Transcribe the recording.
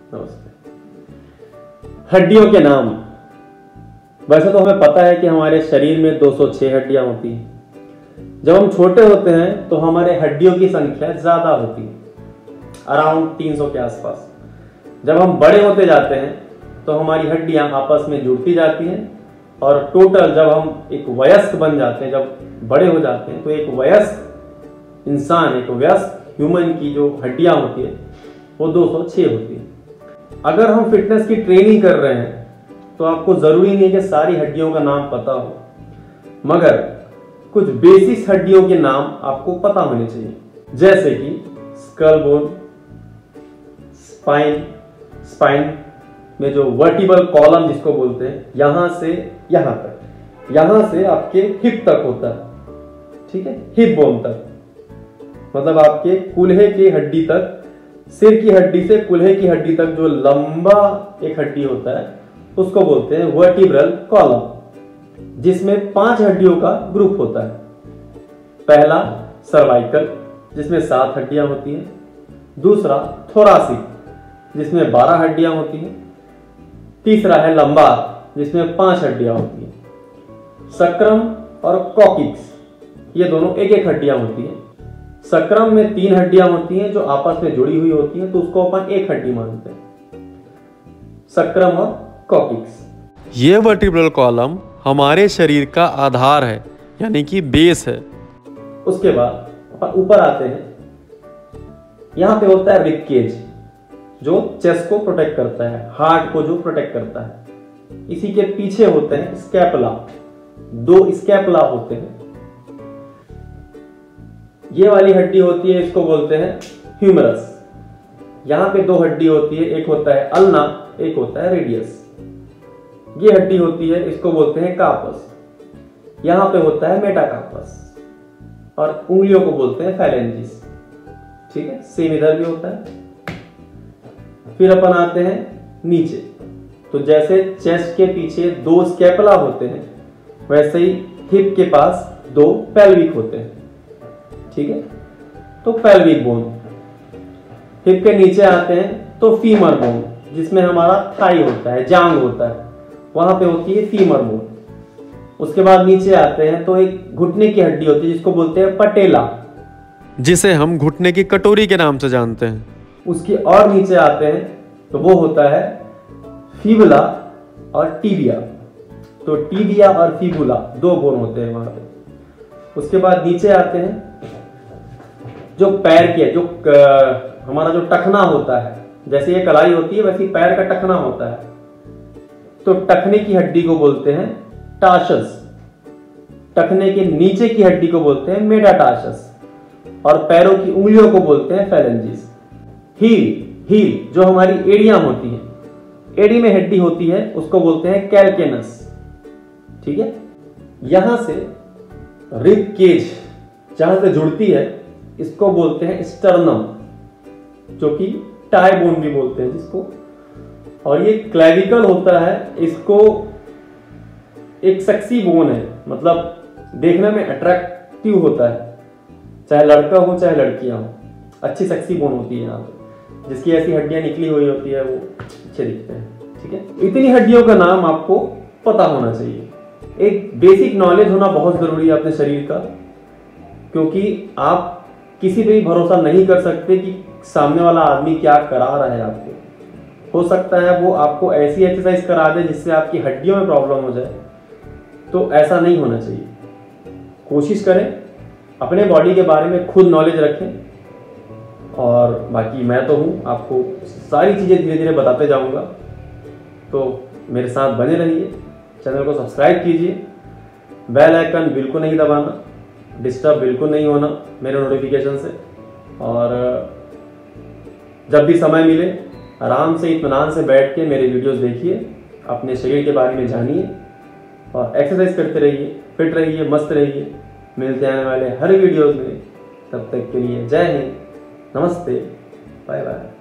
नमस्ते। हड्डियों के नाम। वैसे तो हमें पता है कि हमारे शरीर में 206 हड्डियां होती हैं। जब हम छोटे होते हैं तो हमारे हड्डियों की संख्या ज्यादा होती है, अराउंड 300 के आसपास। जब हम बड़े होते जाते हैं तो हमारी हड्डियां आपस में जुड़ती जाती हैं और टोटल जब हम एक वयस्क बन जाते हैं, जब बड़े हो जाते हैं, तो एक वयस्क इंसान, एक वयस्क ह्यूमन की जो हड्डियां होती है वो 206 होती है। अगर हम फिटनेस की ट्रेनिंग कर रहे हैं तो आपको जरूरी नहीं है कि सारी हड्डियों का नाम पता हो, मगर कुछ बेसिक हड्डियों के नाम आपको पता होने चाहिए, जैसे कि स्कल बोन, स्पाइन में जो वर्टिब्रल कॉलम जिसको बोलते हैं, यहां से यहां तक, यहां से आपके हिप तक होता है, ठीक है, हिप बोन तक, मतलब आपके कूल्हे की हड्डी तक, सिर की हड्डी से कूल्हे की हड्डी तक जो लंबा एक हड्डी होता है उसको बोलते हैं वर्टिब्रल कॉलम, जिसमें 5 हड्डियों का ग्रुप होता है। पहला सर्वाइकल, जिसमें 7 हड्डियां होती हैं। दूसरा थोरासिक, जिसमें 12 हड्डियां होती हैं। तीसरा है लंबार, जिसमें 5 हड्डियां होती हैं। सक्राम और कॉकिक्स, ये दोनों एक एक हड्डियां होती हैं। सक्राम में 3 हड्डियां होती हैं जो आपस में जुड़ी हुई होती हैं, तो उसको अपन एक हड्डी मानते हैं, सक्राम और कॉकिक्स। ये वर्टिब्रल कॉलम हमारे शरीर का आधार है, यानी कि बेस है। उसके बाद अपन ऊपर आते हैं, यहां पे होता है रिब केज, जो चेस्ट को प्रोटेक्ट करता है, हार्ट को जो प्रोटेक्ट करता है। इसी के पीछे होते हैं स्कैपुला, 2 स्कैपुला होते हैं। ये वाली हड्डी होती है, इसको बोलते हैं ह्यूमरस। यहां पे 2 हड्डी होती है, एक होता है अल्ना, एक होता है रेडियस। ये हड्डी होती है, इसको बोलते हैं कार्पस। यहां पे होता है मेटाकार्पस और उंगलियों को बोलते हैं फैलेंजिस, ठीक है, सेम इधर भी होता है। फिर अपन आते हैं नीचे, तो जैसे चेस्ट के पीछे 2 स्कैपुला होते हैं, वैसे ही हिप के पास 2 पेल्विक होते हैं, ठीक है, तो पेल्विक बोन। हिप के नीचे आते हैं तो फीमर बोन, जिसमें हमारा थाई होता है, जांग होता है, वहां पे होती है फीमर बोन। उसके बाद नीचे आते हैं तो एक घुटने की हड्डी होती है जिसको बोलते हैं पटेला, जिसे हम घुटने की कटोरी के नाम से जानते हैं। उसके और नीचे आते हैं तो वो होता है फीबुला और टीबिया। तो टीबिया और फीबुला 2 बोन होते हैं वहां पे। उसके बाद नीचे आते हैं, जो पैर के, जो हमारा जो टखना होता है, जैसे ये कलाई होती है वैसे पैर का टखना होता है, तो टखने की हड्डी को बोलते हैं टार्सस। टखने के नीचे की हड्डी को बोलते हैं मेटाटार्सस और पैरों की उंगलियों को बोलते हैं फैलेंजिस। हील जो हमारी एड़ियां होती हैं, एड़ी में हड्डी होती है, उसको बोलते हैं कैल्केनस, ठीक है। यहां से रिब केज जहां से जुड़ती है, इसको बोलते हैं स्टर्नम, जो कि टाई बोन भी बोलते हैं जिसको। और ये क्लेविकल होता है, इसको एक सेक्सी बोन है, मतलब देखने में अट्रैक्टिव होता है, चाहे लड़का हो चाहे लड़कियां हो, अच्छी सेक्सी बोन होती है यहाँ पे, जिसकी ऐसी हड्डियां निकली हुई होती है, वो अच्छे दिखते हैं, ठीक है। इतनी हड्डियों का नाम आपको पता होना चाहिए। एक बेसिक नॉलेज होना बहुत जरूरी है अपने शरीर का, क्योंकि आप किसी पे भी भरोसा नहीं कर सकते कि सामने वाला आदमी क्या करा रहा है आपको। हो सकता है वो आपको ऐसी एक्सरसाइज करा दे जिससे आपकी हड्डियों में प्रॉब्लम हो जाए, तो ऐसा नहीं होना चाहिए। कोशिश करें अपने बॉडी के बारे में खुद नॉलेज रखें, और बाकी मैं तो हूँ, आपको सारी चीज़ें धीरे धीरे बताते जाऊँगा, तो मेरे साथ बने रहिए। चैनल को सब्सक्राइब कीजिए, बेल आइकन बिल्कुल नहीं दबाना, डिस्टर्ब बिल्कुल नहीं होना मेरे नोटिफिकेशन से, और जब भी समय मिले आराम से इत्मीनान से बैठ के मेरे वीडियोस देखिए, अपने शरीर के बारे में जानिए और एक्सरसाइज करते रहिए, फिट रहिए, मस्त रहिए। मिलते आने वाले हर वीडियोस में, तब तक के लिए जय हिंद, नमस्ते, बाय बाय।